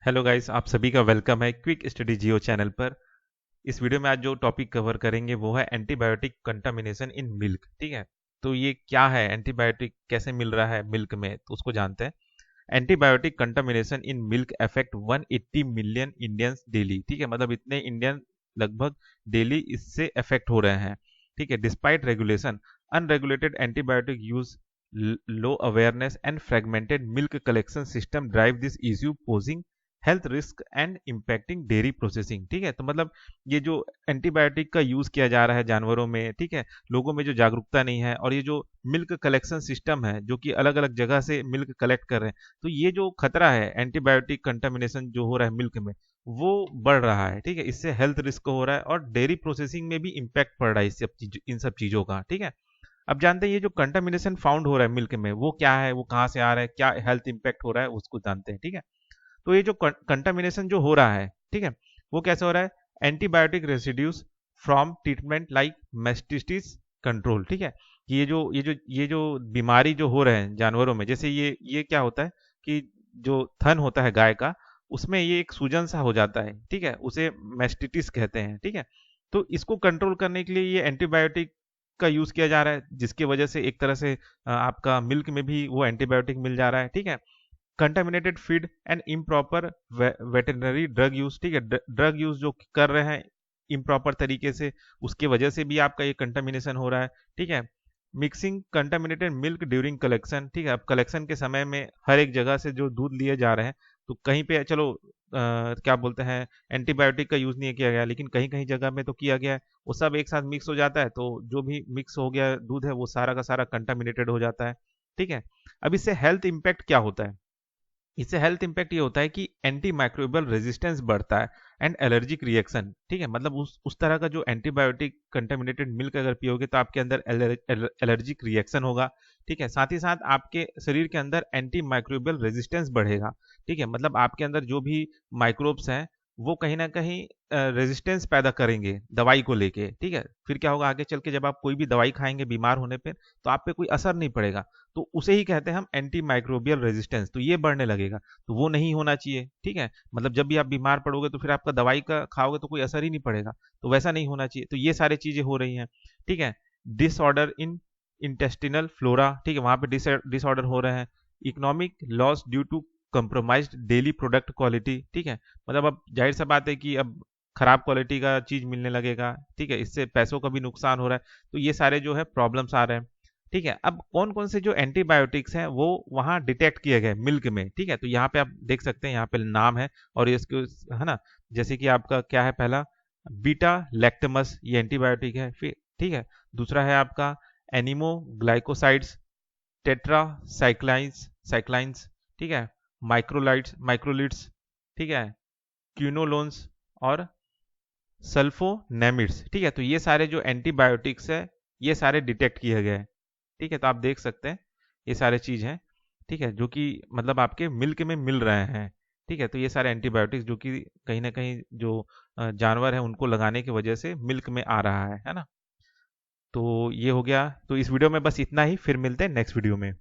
Hello guys, आप सभी का वेलकम है क्विक स्टडी जियो चैनल पर। इस वीडियो में आज जो टॉपिक कवर करेंगे वो है एंटीबायोटिक कंटामिनेशन इन मिल्क। ठीक है, तो ये क्या है, एंटीबायोटिक कैसे मिल रहा है मिल्क में, तो उसको जानते हैं। Antibiotic contamination in milk affect 180 million Indians daily. ठीक है, मतलब इतने इंडियन लगभग डेली इससे अफेक्ट हो रहे हैं। ठीक है, despite regulation, unregulated antibiotic use, low awareness and fragmented milk collection system drive this issue, posing health risk and impacting dairy processing. ठीक है, तो मतलब ये जो एंटीबायोटिक का यूज किया जा रहा है जानवरों में, ठीक है, लोगों में जो जागरूकता नहीं है, और ये जो मिल्क कलेक्शन सिस्टम है जो कि अलग अलग जगह से मिल्क कलेक्ट कर रहे हैं, तो ये जो खतरा है एंटीबायोटिक कंटामिनेशन जो हो रहा है मिल्क में, वो बढ़ रहा है। ठीक है, इससे हेल्थ रिस्क हो रहा है और डेयरी प्रोसेसिंग में भी इम्पैक्ट पड़ रहा है इन सब चीजों का। ठीक है, अब जानते हैं ये जो कंटामिनेशन फाउंड हो रहा है मिल्क में वो क्या है, वो कहाँ से आ रहा है, क्या हेल्थ इम्पैक्ट हो रहा है, उसको जानते हैं। ठीक है, तो ये जो कंटामिनेशन जो हो रहा है, ठीक है, वो कैसे हो रहा है। Antibiotic residues from treatment like mastitis control. ठीक है, कि ये जो बीमारी जो हो रहे हैं जानवरों में, जैसे ये क्या होता है कि जो थन होता है गाय का, उसमें ये एक सूजन सा हो जाता है। ठीक है, उसे मेस्टिटिस कहते हैं। ठीक है, तो इसको कंट्रोल करने के लिए ये एंटीबायोटिक का यूज किया जा रहा है, जिसकी वजह से एक तरह से आपका मिल्क में भी वो एंटीबायोटिक मिल जा रहा है। ठीक है, contaminated feed and improper veterinary drug use. ठीक है, ड्रग यूज जो कर रहे हैं इम्प्रॉपर तरीके से, उसकी वजह से भी आपका ये कंटामिनेशन हो रहा है। ठीक है, mixing contaminated milk during collection. ठीक है, अब कलेक्शन के समय में हर एक जगह से जो दूध लिए जा रहे हैं, तो कहीं पे चलो क्या बोलते हैं, एंटीबायोटिक का यूज नहीं किया गया, लेकिन कहीं कहीं जगह में तो किया गया है। वो सब एक साथ मिक्स हो जाता है, तो जो भी मिक्स हो गया दूध है वो सारा का सारा कंटामिनेटेड हो जाता है। ठीक है, अब इससे हेल्थ इम्पैक्ट क्या होता है। इससे हेल्थ इंपैक्ट ये होता है कि एंटी माइक्रोबियल रेजिस्टेंस बढ़ता है एंड एलर्जिक रिएक्शन। ठीक है, मतलब उस तरह का जो एंटीबायोटिक कंटेमिनेटेड मिल्क अगर पियोगे तो आपके अंदर एलर्जिक रिएक्शन होगा। ठीक है, साथ ही साथ आपके शरीर के अंदर एंटी माइक्रोबियल रेजिस्टेंस बढ़ेगा। ठीक है, मतलब आपके अंदर जो भी माइक्रोब्स हैं वो कहीं ना कहीं रेजिस्टेंस पैदा करेंगे दवाई को लेके। ठीक है, फिर क्या होगा आगे चल के, जब आप कोई भी दवाई खाएंगे बीमार होने पे, तो आप पे कोई असर नहीं पड़ेगा। तो उसे ही कहते हैं हम एंटी माइक्रोबियल रेजिस्टेंस, तो ये बढ़ने लगेगा। तो वो नहीं होना चाहिए। ठीक है, मतलब जब भी आप बीमार पड़ोगे तो फिर आपका दवाई का खाओगे तो कोई असर ही नहीं पड़ेगा, तो वैसा नहीं होना चाहिए। तो ये सारी चीजें हो रही हैं। ठीक है, डिसऑर्डर इन इंटेस्टिनल फ्लोरा। ठीक है, वहां पे डिसऑर्डर हो रहे हैं। Economic loss due to compromised daily product quality. ठीक है, मतलब अब जाहिर सा बात है कि अब खराब क्वालिटी का चीज मिलने लगेगा। ठीक है, इससे पैसों का भी नुकसान हो रहा है, तो ये सारे जो है प्रॉब्लम्स आ रहे हैं। ठीक है, अब कौन कौन से जो एंटीबायोटिक्स हैं वो वहां डिटेक्ट किए गए मिल्क में। ठीक है, तो यहाँ पे आप देख सकते हैं, यहाँ पे नाम है और इसको, है ना, जैसे कि आपका क्या है, पहला बीटा लैक्टमस, ये एंटीबायोटिक है। फिर ठीक है, दूसरा है आपका एनिमो ग्लाइकोसाइड्स, टेट्रा साइक्लाइंस साइक्लाइंस। ठीक है, माइक्रोलिट्स। ठीक है, क्यूनोलोन्स और सल्फोनेमिड्स। ठीक है, तो ये सारे जो एंटीबायोटिक्स है ये सारे डिटेक्ट किए गए हैं। ठीक है, तो आप देख सकते हैं ये सारे चीज हैं। ठीक है, जो कि मतलब आपके मिल्क में मिल रहे हैं। ठीक है, तो ये सारे एंटीबायोटिक्स जो कि कहीं ना कहीं जो जानवर है उनको लगाने की वजह से मिल्क में आ रहा है ना। तो ये हो गया, तो इस वीडियो में बस इतना ही, फिर मिलते हैं नेक्स्ट वीडियो में।